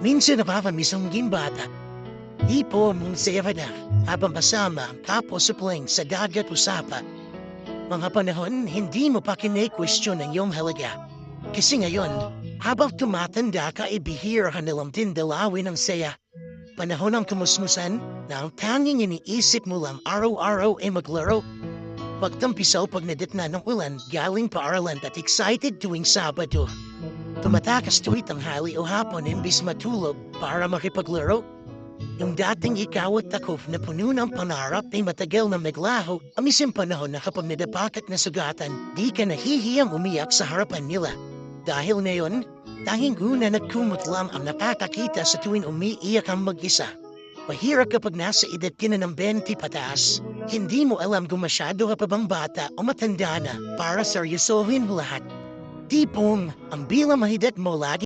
Minsan napapamisong gimbata. Tipo mong seva na habang kasama ang kapwa-supling sa dagat usapa. Mga panahon, hindi mo pa kine-question ang iyong halaga. Kasi ngayon, habang tumatanda ka, ibihira ka nilang tindalawin ang saya. Panahon ng kumusmusan na ang tanging iniisip mo lang araw-araw ay maglaro. Pagtampisaw pag naditna ng ulan, galing paaralan at excited tuwing Sabado. Tumatakas tuwing tanghali o hapon imbis matulog para makipaglaro. Yung dating ikaw at ako na puno ng pangarap ay matagal na maglaho, amisim panahon na kapag nadapakat na sugatan, di ka nahihiyang umiyak sa harapan nila. Dahil ngayon, tanging una at kumot lang ang nakakakita sa tuwing umiiyak ang mag-isa. Mahirap kapag nasa edad ka na ng 20 pataas. Hindi mo alam kung masyado ka pa bang bata o matanda na para seryosohin mo lahat. Tipong, ang bilang mahidat mo lagi